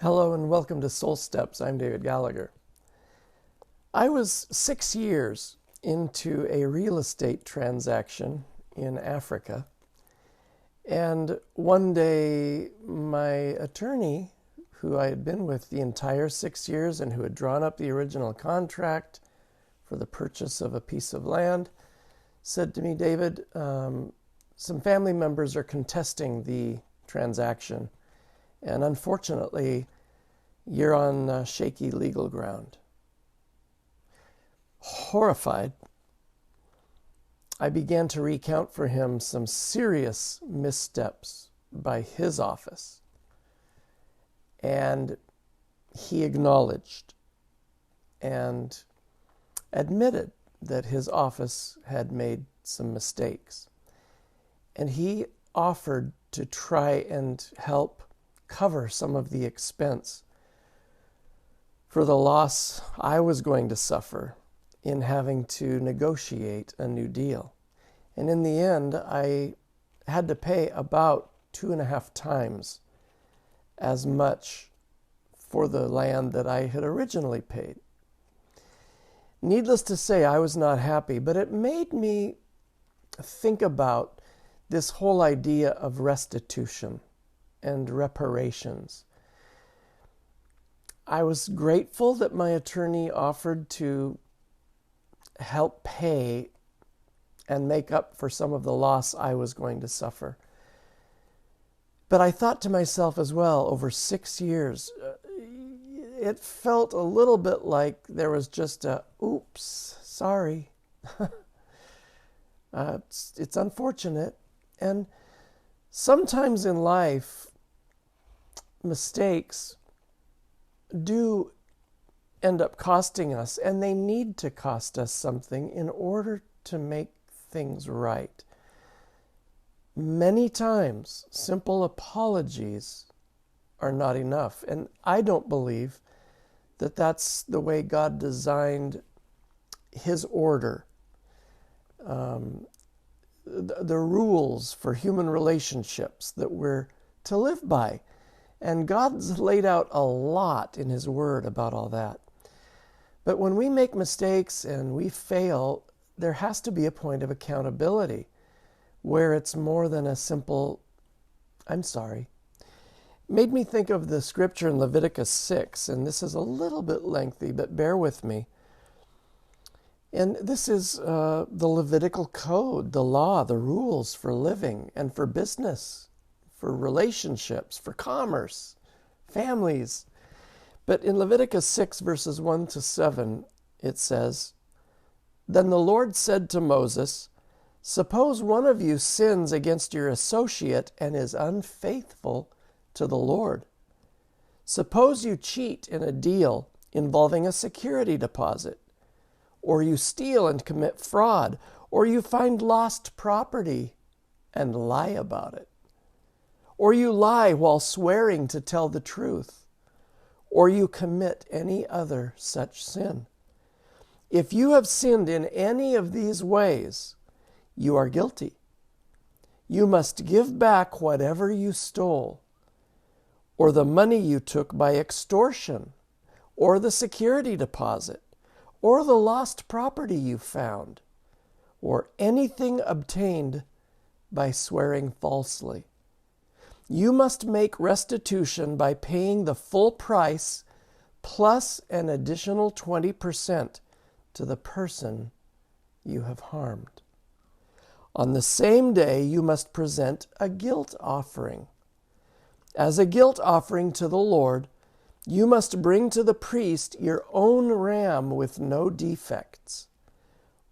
Hello and welcome to Soul Steps. I'm David Gallagher. I was 6 years into a real estate transaction in Africa, and one day my attorney, who I had been with the entire 6 years and who had drawn up the original contract for the purchase of a piece of land, said to me, David, some family members are contesting the transaction. And unfortunately, you're on shaky legal ground. Horrified, I began to recount for him some serious missteps by his office. And he acknowledged and admitted that his office had made some mistakes. And he offered to try and help cover some of the expense for the loss I was going to suffer in having to negotiate a new deal. And in the end, I had to pay about 2.5 times as much for the land that I had originally paid. Needless to say, I was not happy, but it made me think about this whole idea of restitution and reparations. I was grateful that my attorney offered to help pay and make up for some of the loss I was going to suffer. But I thought to myself as well, over 6 years, it felt a little bit like there was just a, oops, sorry. It's unfortunate. And sometimes in life, mistakes do end up costing us, and they need to cost us something in order to make things right. Many times, simple apologies are not enough, and I don't believe that that's the way God designed His order. The rules for human relationships that we're to live by. And God's laid out a lot in His Word about all that. But when we make mistakes and we fail, there has to be a point of accountability where it's more than a simple, I'm sorry. It made me think of the scripture in Leviticus 6, and this is a little bit lengthy, but bear with me. And this is the Levitical code, the law, the rules for living and for business, for relationships, for commerce, families. But in Leviticus 6, verses 1 to 7, it says, Then the Lord said to Moses, Suppose one of you sins against your associate and is unfaithful to the Lord. Suppose you cheat in a deal involving a security deposit, or you steal and commit fraud, or you find lost property and lie about it. Or you lie while swearing to tell the truth, or you commit any other such sin. If you have sinned in any of these ways, you are guilty. You must give back whatever you stole, or the money you took by extortion, or the security deposit, or the lost property you found, or anything obtained by swearing falsely. You must make restitution by paying the full price plus an additional 20% to the person you have harmed. On the same day, you must present a guilt offering. As a guilt offering to the Lord, you must bring to the priest your own ram with no defects,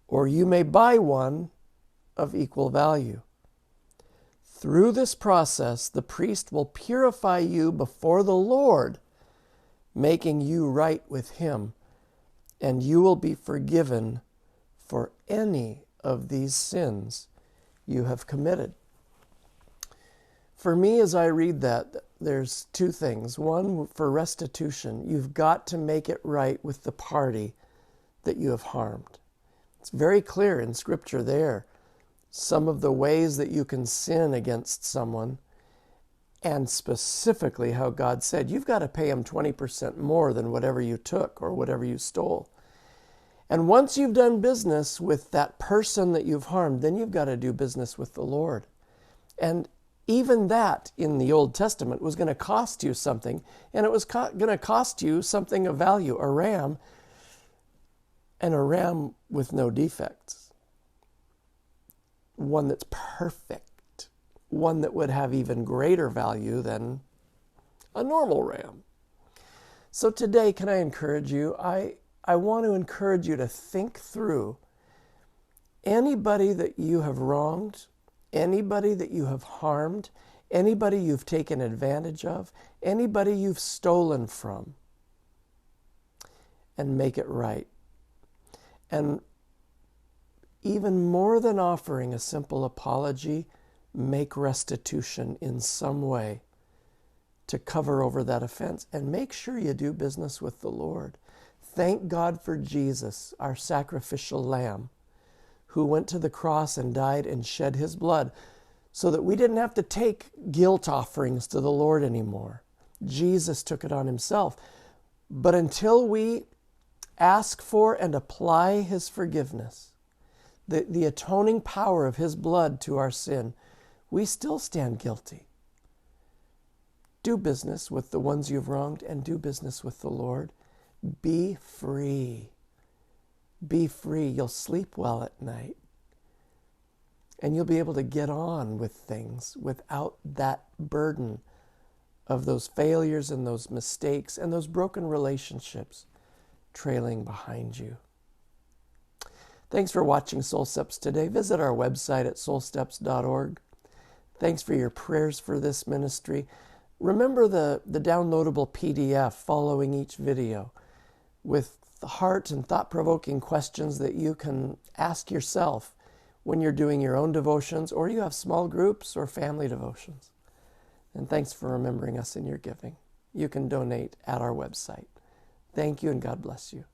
or you may buy one of equal value. Through this process, the priest will purify you before the Lord, making you right with Him, and you will be forgiven for any of these sins you have committed. For me, as I read that, there's two things. One, for restitution, you've got to make it right with the party that you have harmed. It's very clear in Scripture there, some of the ways that you can sin against someone and specifically how God said, you've got to pay him 20% more than whatever you took or whatever you stole. And once you've done business with that person that you've harmed, then you've got to do business with the Lord. And even that in the Old Testament was going to cost you something, and it was going to cost you something of value, a ram, and a ram with no defects. One that's perfect, one that would have even greater value than a normal ram. So today, can I encourage you? I want to encourage you to think through anybody that you have wronged, anybody that you have harmed, anybody you've taken advantage of, anybody you've stolen from, and make it right. And even more than offering a simple apology, make restitution in some way to cover over that offense, and make sure you do business with the Lord. Thank God for Jesus, our sacrificial lamb, who went to the cross and died and shed his blood so that we didn't have to take guilt offerings to the Lord anymore. Jesus took it on himself. But until we ask for and apply his forgiveness, the atoning power of his blood to our sin, we still stand guilty. Do business with the ones you've wronged and do business with the Lord. Be free. Be free. You'll sleep well at night. And you'll be able to get on with things without that burden of those failures and those mistakes and those broken relationships trailing behind you. Thanks for watching Soul Steps today. Visit our website at soulsteps.org. Thanks for your prayers for this ministry. Remember the downloadable PDF following each video with heart and thought-provoking questions that you can ask yourself when you're doing your own devotions or you have small groups or family devotions. And thanks for remembering us in your giving. You can donate at our website. Thank you and God bless you.